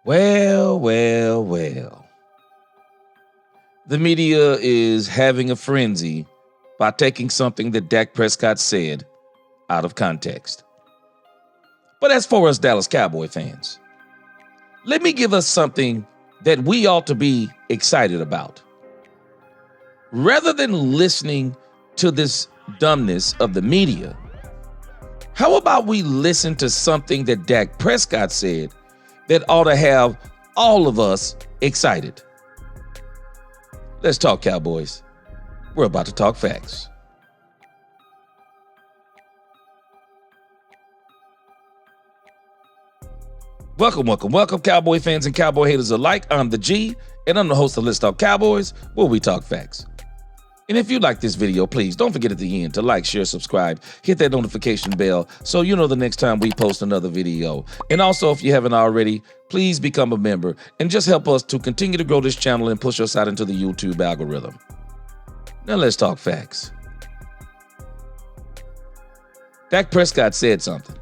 Well, well, well. The media is having a frenzy by taking something that Dak Prescott said out of context. But as for us Dallas Cowboy fans, let me give us something that we ought to be excited about. Rather than listening to this dumbness of the media, how about we listen to something that Dak Prescott said that ought to have all of us excited? Let's talk Cowboys. We're about to talk facts. Welcome, Cowboy fans and Cowboy haters alike. I'm the G, and I'm the host of Let's Talk Cowboys, where we talk facts. And if you like this video, please don't forget at the end to like, share, subscribe, hit that notification bell so you know the next time we post another video. And also, if you haven't already, please become a member and just help us to continue to grow this channel and push us out into the YouTube algorithm. Now let's talk facts. Dak Prescott said something.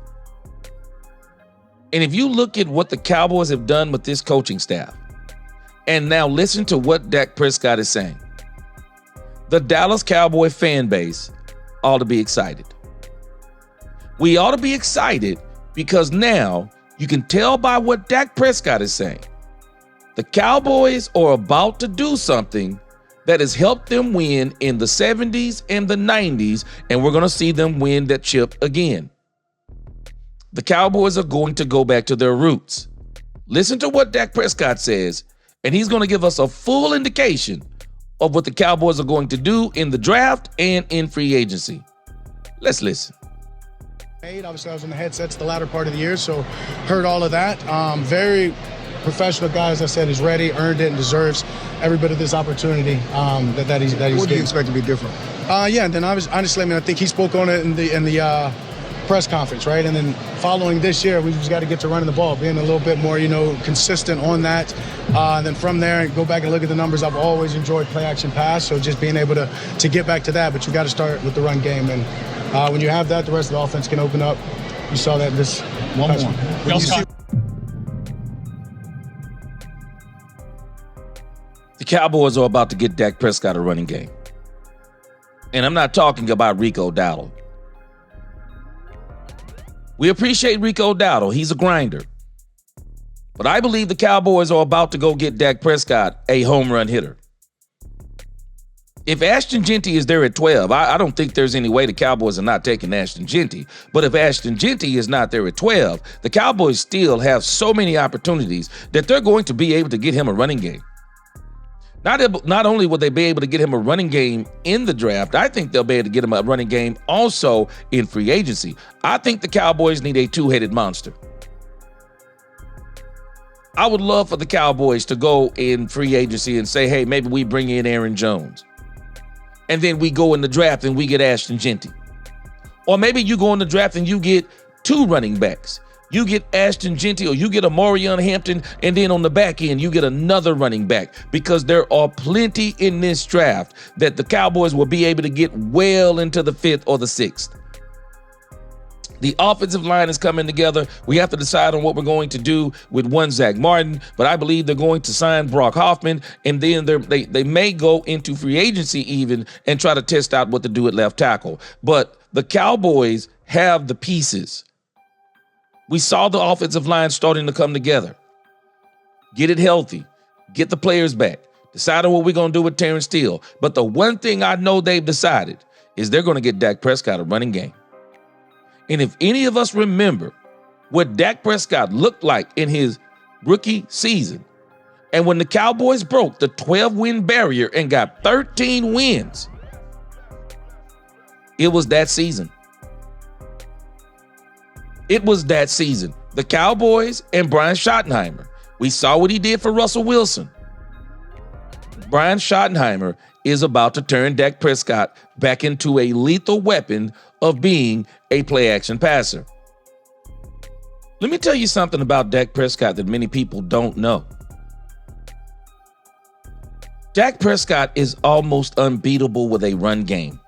And if you look at what the Cowboys have done with this coaching staff, and now listen to what Dak Prescott is saying, the Dallas Cowboy fan base ought to be excited. We ought to be excited because now you can tell by what Dak Prescott is saying. The Cowboys are about to do something that has helped them win in the 70s and the 90s, and we're going to see them win that chip again. The Cowboys are going to go back to their roots. Listen to what Dak Prescott says, and he's going to give us a full indication of what the Cowboys are going to do in the draft and in free agency. Let's listen. Obviously, I was in the headsets the latter part of the year, so heard all of that. Very professional guy, as I said, is ready, earned it, and deserves every bit of this opportunity that he's What do you expect to be different? Yeah, and then honestly, I think he spoke on it in the press conference, right? And then following this year, we just got to get to running the ball, being a little bit more, consistent on that. And then from there, go back and look at the numbers. I've always enjoyed play action pass, so just being able to get back to that. But you got to start with the run game, and when you have that, the rest of the offense can open up. You saw that this one more. The Cowboys are about to get Dak Prescott a running game. And I'm not talking about Rico Dowdle. We appreciate Rico Dowdle. He's a grinder. But I believe the Cowboys are about to go get Dak Prescott a home run hitter. If Ashton Jeanty is there at 12, I don't think there's any way the Cowboys are not taking Ashton Jeanty. But if Ashton Jeanty is not there at 12, the Cowboys still have so many opportunities that they're going to be able to get him a running game. Not only will they be able to get him a running game in the draft, I think they'll be able to get him a running game also in free agency. I think the Cowboys need a two-headed monster. I would love for the Cowboys to go in free agency and say, hey, maybe we bring in Aaron Jones. And then we go in the draft and we get Ashton Jeanty. Or maybe you go in the draft and you get two running backs. You get Ashton Jeanty or you get Amarion Hampton, and then on the back end, you get another running back, because there are plenty in this draft that the Cowboys will be able to get well into the 5th or the 6th. The offensive line is coming together. We have to decide on what we're going to do with one Zach Martin, but I believe they're going to sign Brock Hoffman, and then they may go into free agency even and try to test out what to do at left tackle. But the Cowboys have the pieces. We saw the offensive line starting to come together. Get it healthy. Get the players back. Decide on what we're going to do with Terrence Steele. But the one thing I know they've decided is they're going to get Dak Prescott a running game. And if any of us remember what Dak Prescott looked like in his rookie season, and when the Cowboys broke the 12-win barrier and got 13 wins, it was that season. It was that season. The Cowboys and Brian Schottenheimer. We saw what he did for Russell Wilson. Brian Schottenheimer is about to turn Dak Prescott back into a lethal weapon of being a play-action passer. Let me tell you something about Dak Prescott that many people don't know. Dak Prescott is almost unbeatable with a run game.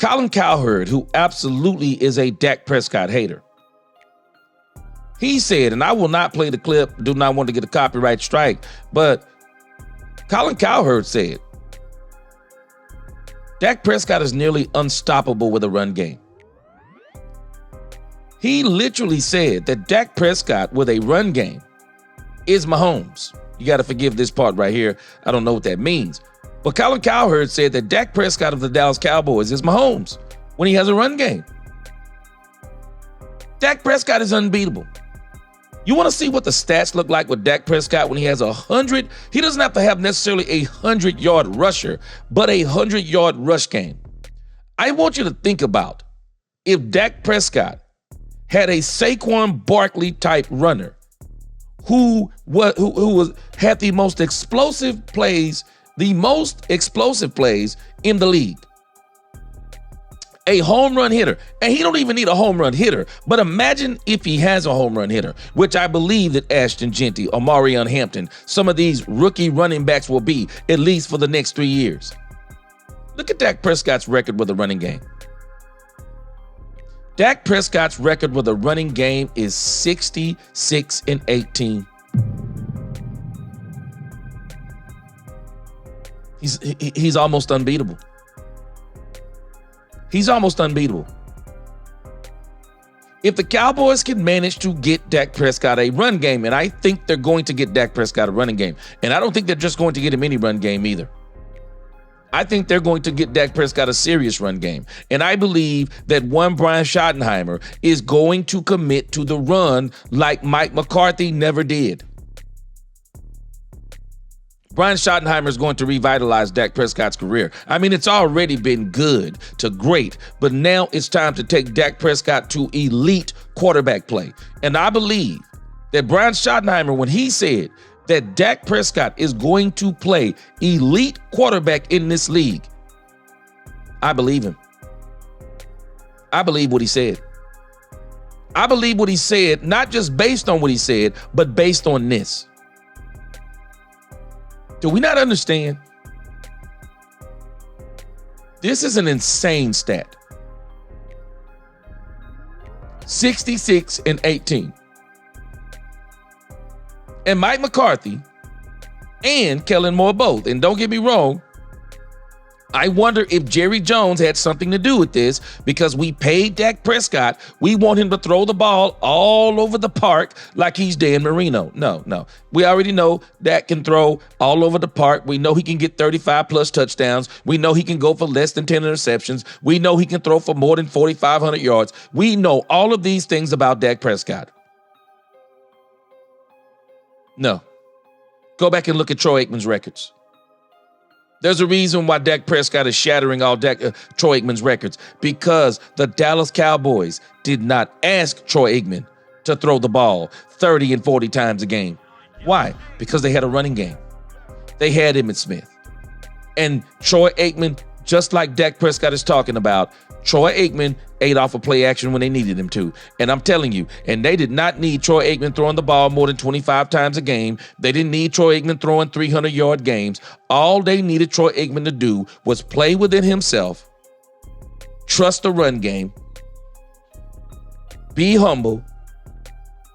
Colin Cowherd, who absolutely is a Dak Prescott hater, He said, and I will not play the clip, do not want to get a copyright strike, but Colin Cowherd said, Dak Prescott is nearly unstoppable with a run game. He literally said that Dak Prescott with a run game is Mahomes. You got to forgive this part right here. I don't know what that means. But Colin Cowherd said that Dak Prescott of the Dallas Cowboys is Mahomes when he has a run game. Dak Prescott is unbeatable. You want to see what the stats look like with Dak Prescott when he has 100? He doesn't have to have necessarily a 100-yard rusher, but a 100-yard rush game. I want you to think about if Dak Prescott had a Saquon Barkley type runner who had the most explosive plays in the league. A home run hitter. And he don't even need a home run hitter. But imagine if he has a home run hitter, which I believe that Ashton Genty, Omarion Hampton, some of these rookie running backs will be, at least for the next 3 years. Look at Dak Prescott's record with a running game. Dak Prescott's record with a running game is 66-18. He's almost unbeatable. He's almost unbeatable. If the Cowboys can manage to get Dak Prescott a run game, and I think they're going to get Dak Prescott a running game, and I don't think they're just going to get him any run game either. I think they're going to get Dak Prescott a serious run game. And I believe that one Brian Schottenheimer is going to commit to the run like Mike McCarthy never did. Brian Schottenheimer is going to revitalize Dak Prescott's career. I mean, it's already been good to great, but now it's time to take Dak Prescott to elite quarterback play. And I believe that Brian Schottenheimer, when he said that Dak Prescott is going to play elite quarterback in this league, I believe him. I believe what he said. I believe what he said, not just based on what he said, but based on this. Do we not understand? This is an insane stat. 66-18. And Mike McCarthy and Kellen Moore both. And don't get me wrong, I wonder if Jerry Jones had something to do with this, because we paid Dak Prescott. We want him to throw the ball all over the park like he's Dan Marino. No. We already know Dak can throw all over the park. We know he can get 35 plus touchdowns. We know he can go for less than 10 interceptions. We know he can throw for more than 4,500 yards. We know all of these things about Dak Prescott. No. Go back and look at Troy Aikman's records. There's a reason why Dak Prescott is shattering all Troy Aikman's records, because the Dallas Cowboys did not ask Troy Aikman to throw the ball 30 and 40 times a game. Why? Because they had a running game. They had Emmitt Smith. And Troy Aikman, just like Dak Prescott is talking about, Troy Aikman ate off of play action when they needed him to. And I'm telling you, and they did not need Troy Aikman throwing the ball more than 25 times a game. They didn't need Troy Aikman throwing 300-yard games. All they needed Troy Aikman to do was play within himself, trust the run game, be humble.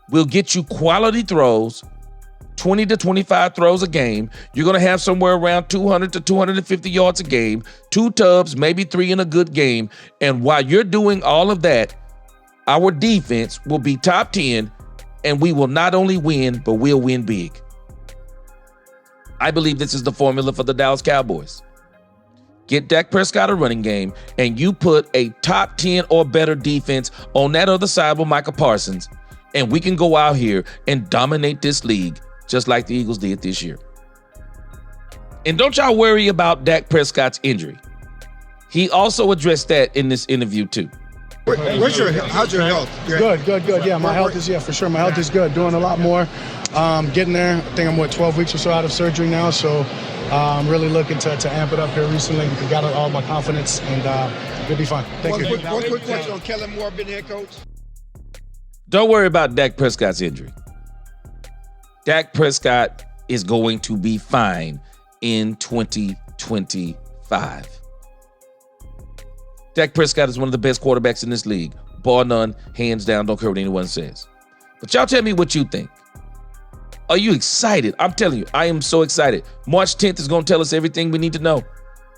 We'll get you quality throws, 20 to 25 throws a game. You're going to have somewhere around 200 to 250 yards a game, 2 tubs, maybe 3 in a good game. And while you're doing all of that, our defense will be top 10, and we will not only win, but we'll win big. I believe this is the formula for the Dallas Cowboys. Get Dak Prescott a running game, and you put a top 10 or better defense on that other side with Micah Parsons, and we can go out here and dominate this league just like the Eagles did this year. And don't y'all worry about Dak Prescott's injury. He also addressed that in this interview too. How's your health? Good. Yeah, my health is, for sure. My health is good. Doing a lot more. Getting there. I think I'm, 12 weeks or so out of surgery now. So I'm really looking to amp it up here recently. Got all my confidence, and it'll be fine. Thank you. One quick question on Kellen Moore being head coach. Don't worry about Dak Prescott's injury. Dak Prescott is going to be fine in 2025. Dak Prescott is one of the best quarterbacks in this league. Bar none, hands down, don't care what anyone says. But y'all tell me what you think. Are you excited? I'm telling you, I am so excited. March 10th is going to tell us everything we need to know.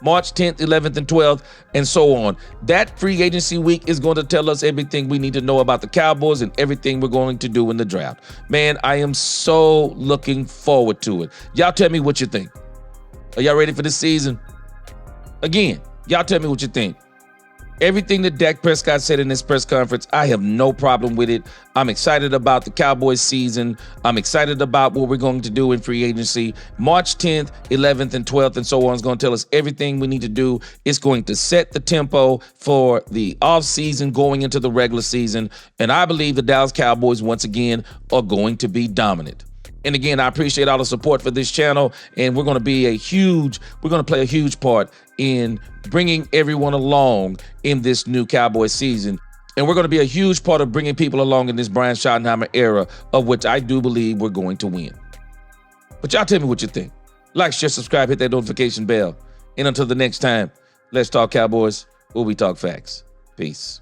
March 10th, 11th, and 12th, and so on. That free agency week is going to tell us everything we need to know about the Cowboys and everything we're going to do in the draft. Man, I am so looking forward to it. Y'all tell me what you think. Are y'all ready for this season? Again, y'all tell me what you think. Everything that Dak Prescott said in this press conference, I have no problem with it. I'm excited about the Cowboys season. I'm excited about what we're going to do in free agency. March 10th, 11th, and 12th, and so on is going to tell us everything we need to do. It's going to set the tempo for the offseason going into the regular season. And I believe the Dallas Cowboys, once again, are going to be dominant. And again, I appreciate all the support for this channel, and we're going to play a huge part in bringing everyone along in this new Cowboys season. And we're going to be a huge part of bringing people along in this Brian Schottenheimer era, of which I do believe we're going to win. But y'all tell me what you think. Like, share, subscribe, hit that notification bell. And until the next time, let's talk Cowboys, where we talk facts. Peace.